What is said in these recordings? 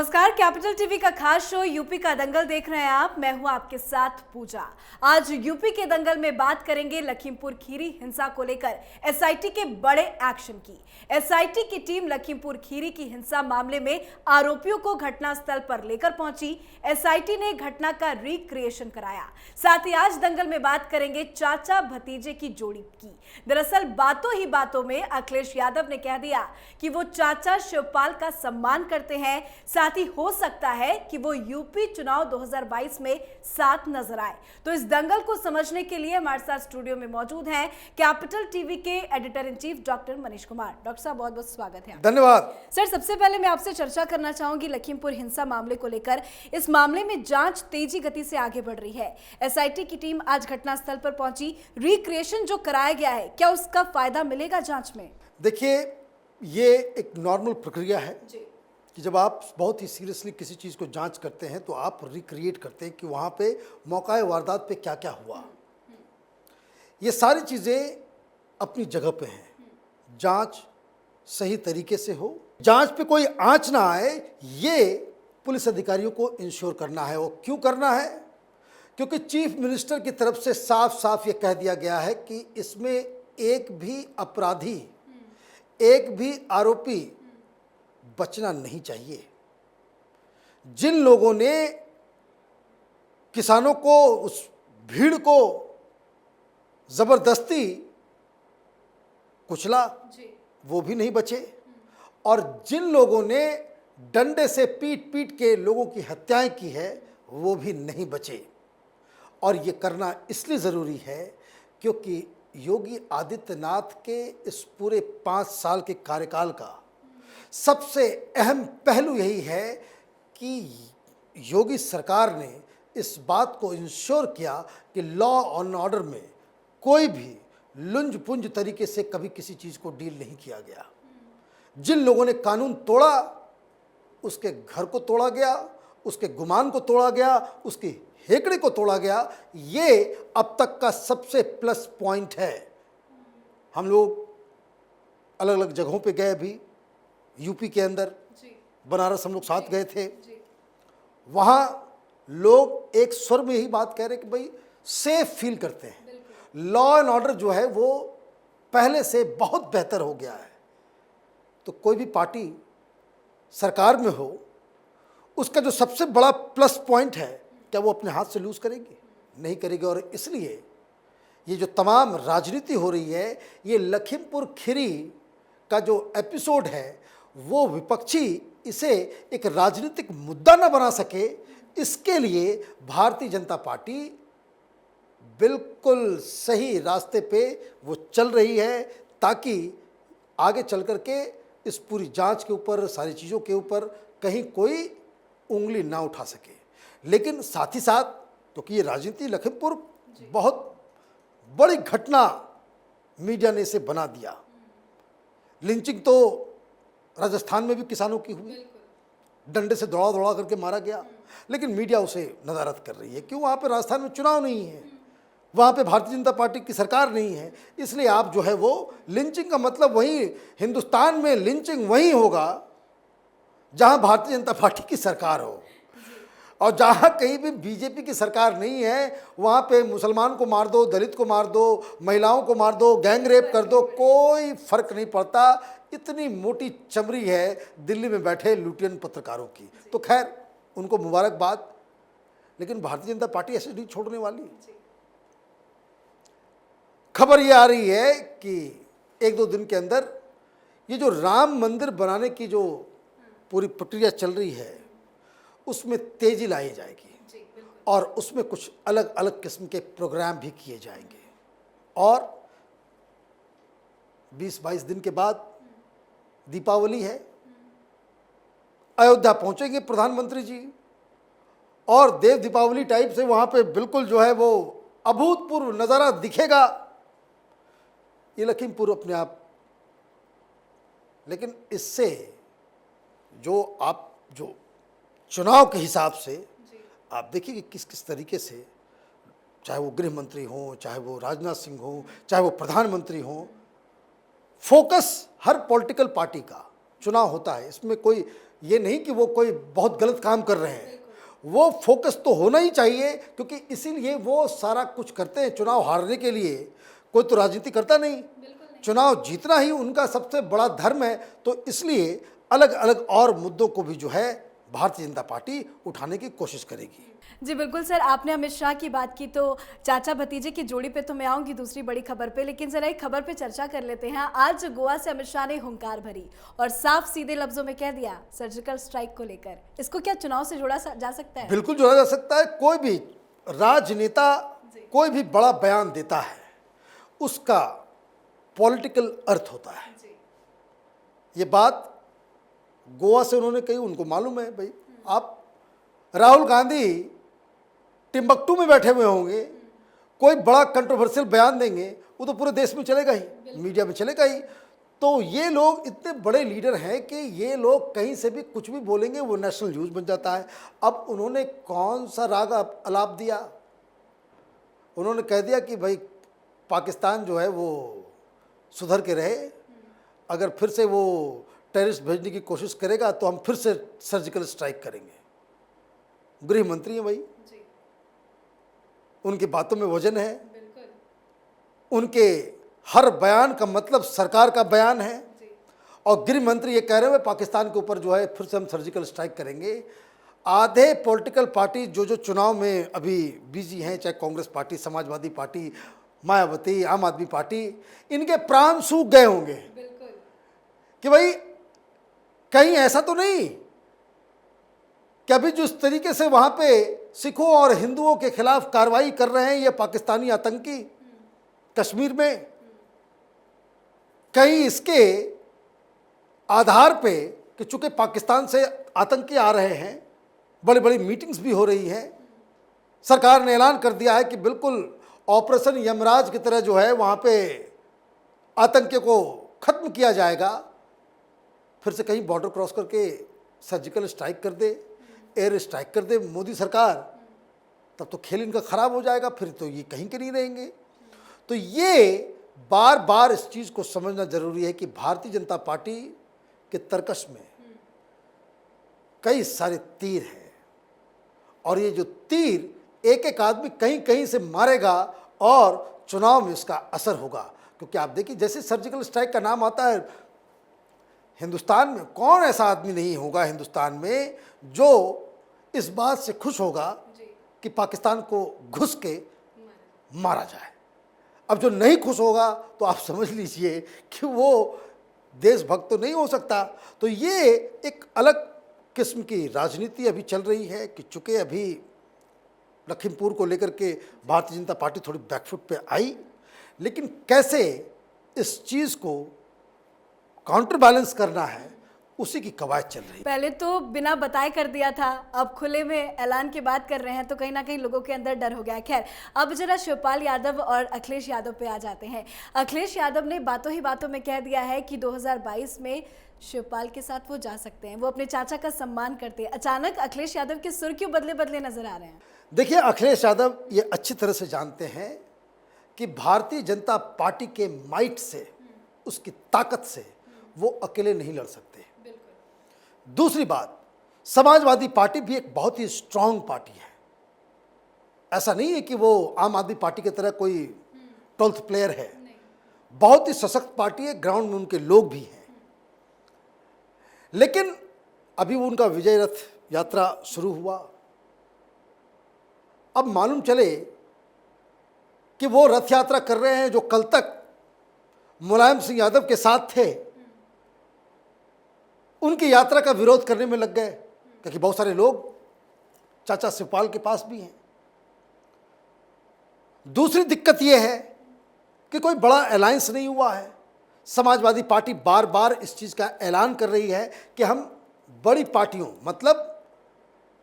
नमस्कार, capital TV का खास शो यूपी का दंगल देख रहे हैं आप। मैं हूं आपके साथ पूजा। आज यूपी के दंगल में बात करेंगे लखीमपुर खीरी हिंसा को लेकर एसआईटी के बड़े एक्शन की। एसआईटी की टीम लखीमपुर खीरी की हिंसा मामले में आरोपियों को घटनास्थल पर लेकर पहुंची। एसआईटी ने घटना का रिक्रिएशन कराया। साथ ही आज दंगल में बात करेंगे चाचा भतीजे की जोड़ी की। दरअसल बातों ही बातों में अखिलेश यादव ने कह दिया कि वो चाचा शिवपाल का सम्मान करते हैं, साथ ही हो सकता है कि वो यूपी चुनाव 2022 में साथ नजर आए। तो इस दंगल को समझने के लिए हमारे साथ स्टूडियो में मौजूद हैं कैपिटल टीवी के editor in chief doctor Manish Kumar. Doctor साहब, बहुत बहुत स्वागत है। धन्यवाद सर, सबसे पहले मैं आपसे चर्चा करना चाहूंगी लखीमपुर हिंसा मामले को लेकर। इस मामले में जांच तेजी गति से आगे बढ़ रही है। एसआईटी की टीम आज घटनास्थल पर पहुंची। रिक्रिएशन जो कराया गया है, क्या उसका फायदा मिलेगा जांच में? देखिए, ये एक नॉर्मल प्रक्रिया है जी। कि जब आप बहुत ही सीरियसली किसी चीज़ को जांच करते हैं तो आप रिक्रिएट करते हैं कि वहाँ पे मौका वारदात पे क्या क्या हुआ। ये सारी चीज़ें अपनी जगह पे हैं। जांच सही तरीके से हो, जांच पे कोई आंच ना आए, ये पुलिस अधिकारियों को इंश्योर करना है। और क्यों करना है? क्योंकि चीफ मिनिस्टर की तरफ से साफ साफ ये कह दिया गया है कि इसमें एक भी अपराधी, एक भी आरोपी बचना नहीं चाहिए। जिन लोगों ने किसानों को, उस भीड़ को जबरदस्ती कुचला, वो भी नहीं बचे। और जिन लोगों ने डंडे से पीट पीट के लोगों की हत्याएं की है, वो भी नहीं बचे। और ये करना इसलिए ज़रूरी है क्योंकि योगी आदित्यनाथ के इस पूरे 5 साल के कार्यकाल का सबसे अहम पहलू यही है कि योगी सरकार ने इस बात को इंश्योर किया कि लॉ एंड ऑर्डर में कोई भी लुंज पुंज तरीके से कभी किसी चीज़ को डील नहीं किया गया। जिन लोगों ने कानून तोड़ा, उसके घर को तोड़ा गया, उसके गुमान को तोड़ा गया, उसके हेकड़े को तोड़ा गया। ये अब तक का सबसे प्लस पॉइंट है। हम लोग अलग अलग जगहों पे गए, अभी यूपी के अंदर बनारस हम लोग साथ गए थे। वहाँ लोग एक स्वर में यही बात कह रहे कि भाई सेफ फील करते हैं। लॉ एंड ऑर्डर जो है वो पहले से बहुत बेहतर हो गया है। तो कोई भी पार्टी सरकार में हो, उसका जो सबसे बड़ा प्लस पॉइंट है, क्या वो अपने हाथ से लूज करेगी? नहीं करेगी। और इसलिए ये जो तमाम राजनीति हो रही है, ये लखीमपुर खीरी का जो एपिसोड है, वो विपक्षी इसे एक राजनीतिक मुद्दा न बना सके, इसके लिए भारतीय जनता पार्टी बिल्कुल सही रास्ते पे वो चल रही है, ताकि आगे चल कर के इस पूरी जांच के ऊपर, सारी चीज़ों के ऊपर कहीं कोई उंगली ना उठा सके। लेकिन साथ ही साथ, क्योंकि ये राजनीति, लखीमपुर बहुत बड़ी घटना मीडिया ने इसे बना दिया। लिंचिंग तो राजस्थान में भी किसानों की हुई, डंडे से दौड़ा दौड़ा करके मारा गया, लेकिन मीडिया उसे नदारद कर रही है। क्यों? वहाँ पे राजस्थान में चुनाव नहीं है, वहाँ पे भारतीय जनता पार्टी की सरकार नहीं है, इसलिए आप जो है वो लिंचिंग का मतलब वहीं, हिंदुस्तान में लिंचिंग वहीं होगा जहाँ भारतीय जनता पार्टी की सरकार हो। और जहाँ कहीं भी बीजेपी की सरकार नहीं है, वहाँ पे मुसलमान को मार दो, दलित को मार दो, महिलाओं को मार दो, गैंग रेप कर दो, कोई फर्क नहीं पड़ता। इतनी मोटी चमड़ी है दिल्ली में बैठे लुटियन पत्रकारों की। तो खैर, उनको मुबारकबाद, लेकिन भारतीय जनता पार्टी ऐसे नहीं छोड़ने वाली। खबर ये आ रही है कि 1-2 दिन के अंदर ये जो राम मंदिर बनाने की जो पूरी प्रक्रिया चल रही है, उसमें तेजी लाई जाएगी और उसमें कुछ अलग अलग किस्म के प्रोग्राम भी किए जाएंगे। और 20-22 दिन के बाद दीपावली है, अयोध्या पहुंचेंगे प्रधानमंत्री जी, और देव दीपावली टाइप से वहां पे बिल्कुल जो है वो अभूतपूर्व नज़ारा दिखेगा। ये लखीमपुर अपने आप, लेकिन इससे जो चुनाव के हिसाब से आप देखिए कि किस किस तरीके से, चाहे वो गृह मंत्री हों, चाहे वो राजनाथ सिंह हों, चाहे वो प्रधानमंत्री हों, फोकस हर पॉलिटिकल पार्टी का चुनाव होता है, इसमें कोई ये नहीं कि वो कोई बहुत गलत काम कर रहे हैं, वो फोकस तो होना ही चाहिए, क्योंकि इसीलिए वो सारा कुछ करते हैं। चुनाव हारने के लिए कोई तो राजनीति करता नहीं, चुनाव जीतना ही उनका सबसे बड़ा धर्म है। तो इसलिए अलग अलग और मुद्दों को भी जो है भारतीय जनता पार्टी उठाने की कोशिश करेगी। जी बिल्कुल सर, आपने अमित शाह की बात की तो चाचा भतीजे की जोड़ी पे तो मैं आऊंगी दूसरी बड़ी खबर पे, लेकिन जरा एक खबर पे चर्चा कर लेते हैं। आज गोवा से अमित शाह ने हुंकार भरी और साफ सीधे लफ्जों में कह दिया सर्जिकल स्ट्राइक को लेकर। इसको क्या चुनाव से जोड़ा जा सकता है? बिल्कुल जोड़ा जा सकता है। कोई भी राजनेता कोई भी बड़ा बयान देता है, उसका पॉलिटिकल अर्थ होता है। ये बात गोवा से उन्होंने कही, उनको मालूम है भाई। आप राहुल गांधी टिम्बकटू में बैठे हुए होंगे, कोई बड़ा कंट्रोवर्शियल बयान देंगे, वो तो पूरे देश में चलेगा ही, मीडिया में चलेगा ही। तो ये लोग इतने बड़े लीडर हैं कि ये लोग कहीं से भी कुछ भी बोलेंगे, वो नेशनल न्यूज बन जाता है। अब उन्होंने कौन सा राग अलाप दिया? उन्होंने कह दिया कि भाई पाकिस्तान जो है वो सुधर के रहे, अगर फिर से वो टेररिस्ट भेजने की कोशिश करेगा तो हम फिर से सर्जिकल स्ट्राइक करेंगे। गृह मंत्री हैं भाई, उनकी बातों में वजन है, उनके हर बयान का मतलब सरकार का बयान है। और गृह मंत्री ये कह रहे हैं पाकिस्तान के ऊपर जो है फिर से हम सर्जिकल स्ट्राइक करेंगे। आधे पॉलिटिकल पार्टी जो चुनाव में अभी बिजी हैं, चाहे कांग्रेस पार्टी, समाजवादी पार्टी, मायावती, आम आदमी पार्टी, इनके प्राण सूख गए होंगे कि भाई कहीं ऐसा तो नहीं कि अभी जिस तरीके से वहाँ पे सिखों और हिंदुओं के खिलाफ कार्रवाई कर रहे हैं ये पाकिस्तानी आतंकी कश्मीर में, कहीं इसके आधार पे कि चूंकि पाकिस्तान से आतंकी आ रहे हैं, बड़ी बड़ी मीटिंग्स भी हो रही हैं, सरकार ने ऐलान कर दिया है कि बिल्कुल ऑपरेशन यमराज की तरह जो है वहाँ पे आतंकियों को खत्म किया जाएगा। फिर से कहीं बॉर्डर क्रॉस करके सर्जिकल स्ट्राइक कर दे, एयर स्ट्राइक कर दे मोदी सरकार, तब तो खेल इनका खराब हो जाएगा, फिर तो ये कहीं के नहीं रहेंगे। तो ये बार बार इस चीज़ को समझना जरूरी है कि भारतीय जनता पार्टी के तर्कश में कई सारे तीर हैं, और ये जो तीर एक एक आदमी कहीं कहीं से मारेगा और चुनाव में इसका असर होगा। क्योंकि आप देखिए जैसे सर्जिकल स्ट्राइक का नाम आता है, हिंदुस्तान में कौन ऐसा आदमी नहीं होगा हिंदुस्तान में जो इस बात से खुश होगा कि पाकिस्तान को घुस के मारा जाए। अब जो नहीं खुश होगा तो आप समझ लीजिए कि वो देशभक्त तो नहीं हो सकता। तो ये एक अलग किस्म की राजनीति अभी चल रही है कि चूंकि अभी लखीमपुर को लेकर के भारतीय जनता पार्टी थोड़ी बैकफुट पे आई, लेकिन कैसे इस चीज़ को काउंटर बैलेंस करना है उसी की कवायद चल रही है। पहले तो बिना बताए कर दिया था, अब खुले में ऐलान की बात कर रहे हैं, तो कहीं ना कहीं लोगों के अंदर डर हो गया है। खैर, अब जरा शिवपाल यादव और अखिलेश यादव पे आ जाते हैं। अखिलेश यादव ने बातों ही बातों में कह दिया है कि 2022 में शिवपाल के साथ वो जा सकते हैं, वो अपने चाचा का सम्मान करते हैं। अचानक अखिलेश यादव के सुर क्यों बदले बदले नजर आ रहे हैं? देखिए, अखिलेश यादव ये अच्छी तरह से जानते हैं कि भारतीय जनता पार्टी के माइट से, उसकी ताकत से वो अकेले नहीं लड़ सकते। दूसरी बात, समाजवादी पार्टी भी एक बहुत ही स्ट्रांग पार्टी है। ऐसा नहीं है कि वो आम आदमी पार्टी की तरह कोई 12th प्लेयर है, बहुत ही सशक्त पार्टी है, ग्राउंड में उनके लोग भी हैं। लेकिन अभी वो उनका विजय रथ यात्रा शुरू हुआ, अब मालूम चले कि वो रथ यात्रा कर रहे हैं जो कल तक मुलायम सिंह यादव के साथ थे, उनकी यात्रा का विरोध करने में लग गए, क्योंकि बहुत सारे लोग चाचा शिवपाल के पास भी हैं। दूसरी दिक्कत यह है कि कोई बड़ा अलायंस नहीं हुआ है। समाजवादी पार्टी बार बार इस चीज़ का ऐलान कर रही है कि हम बड़ी पार्टियों मतलब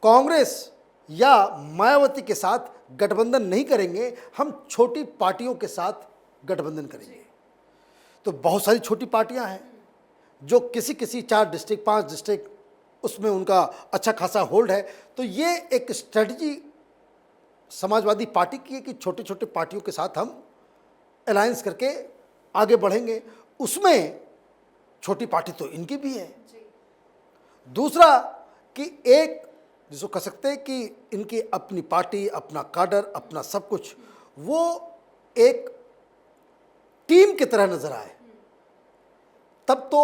कांग्रेस या मायावती के साथ गठबंधन नहीं करेंगे, हम छोटी पार्टियों के साथ गठबंधन करेंगे। तो बहुत सारी छोटी पार्टियां हैं जो किसी 4 डिस्ट्रिक्ट 5 डिस्ट्रिक्ट उसमें उनका अच्छा खासा होल्ड है। तो ये एक स्ट्रेटजी समाजवादी पार्टी की है कि छोटे छोटे पार्टियों के साथ हम अलायंस करके आगे बढ़ेंगे। उसमें छोटी पार्टी तो इनकी भी है। दूसरा कि एक जिसको कह सकते हैं कि इनकी अपनी पार्टी, अपना काडर, अपना सब कुछ वो एक टीम की तरह नजर आए, तब तो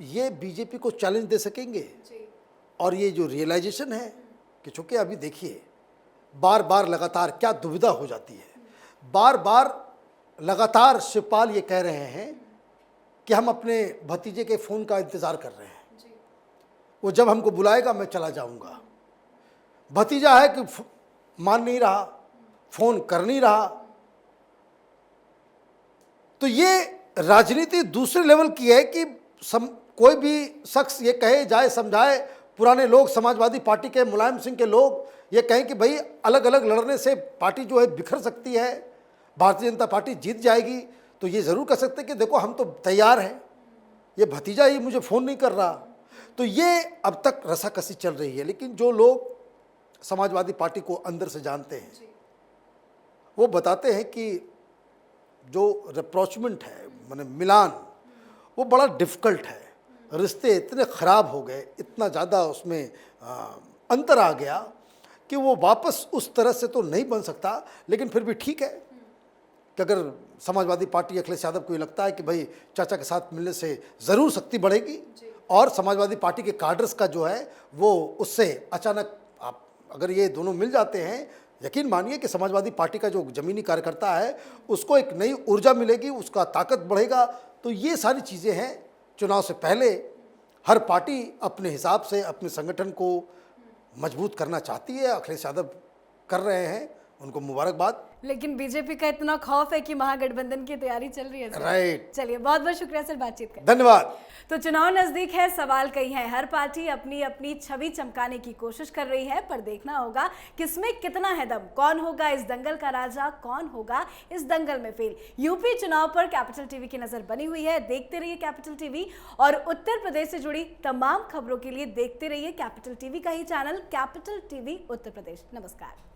ये बीजेपी को चैलेंज दे सकेंगे। और ये जो रियलाइजेशन है कि चूंकि अभी देखिए बार बार लगातार क्या दुविधा हो जाती है, बार बार लगातार शिवपाल ये कह रहे हैं कि हम अपने भतीजे के फ़ोन का इंतज़ार कर रहे हैं, वो जब हमको बुलाएगा मैं चला जाऊंगा। भतीजा है कि मान नहीं रहा, फ़ोन कर नहीं रहा। तो ये राजनीति दूसरे लेवल की है कि कोई भी शख्स ये कहे, जाए, समझाए, पुराने लोग समाजवादी पार्टी के, मुलायम सिंह के लोग ये कहें कि भाई अलग अलग लड़ने से पार्टी जो है बिखर सकती है, भारतीय जनता पार्टी जीत जाएगी, तो ये ज़रूर कह सकते हैं कि देखो हम तो तैयार हैं, ये भतीजा ही मुझे फ़ोन नहीं कर रहा। तो ये अब तक रसाकसी चल रही है। लेकिन जो लोग समाजवादी पार्टी को अंदर से जानते हैं वो बताते हैं कि जो रिप्रोचमेंट है, माने मिलान, वो बड़ा डिफ़िकल्ट है। रिश्ते इतने ख़राब हो गए, इतना ज़्यादा उसमें अंतर आ गया कि वो वापस उस तरह से तो नहीं बन सकता। लेकिन फिर भी ठीक है कि अगर समाजवादी पार्टी, अखिलेश यादव को ये लगता है कि भाई चाचा के साथ मिलने से ज़रूर शक्ति बढ़ेगी और समाजवादी पार्टी के काडर्स का जो है वो उससे अचानक, आप अगर ये दोनों मिल जाते हैं, यकीन मानिए कि समाजवादी पार्टी का जो ज़मीनी कार्यकर्ता है उसको एक नई ऊर्जा मिलेगी, उसका ताकत बढ़ेगा। तो ये सारी चीज़ें हैं। चुनाव से पहले हर पार्टी अपने हिसाब से अपने संगठन को मजबूत करना चाहती है। अखिलेश यादव कर रहे हैं, उनको मुबारकबाद। लेकिन बीजेपी का इतना खौफ है कि महागठबंधन की तैयारी चल रही है सर। राइट। चलिए, बहुत बहुत शुक्रिया सर बातचीत करने। धन्यवाद। तो चुनाव नजदीक है, सवाल कई हैं, हर पार्टी अपनी अपनी छवि चमकाने की कोशिश कर रही है, पर देखना होगा किसमें कितना है दम, कौन होगा इस दंगल का राजा, कौन होगा इस दंगल में फेल। यूपी चुनाव पर कैपिटल टीवी की नजर बनी हुई है, देखते रहिए कैपिटल टीवी। और उत्तर प्रदेश से जुड़ी तमाम खबरों के लिए देखते रहिए कैपिटल टीवी का ही channel, capital TV Uttar Pradesh. नमस्कार।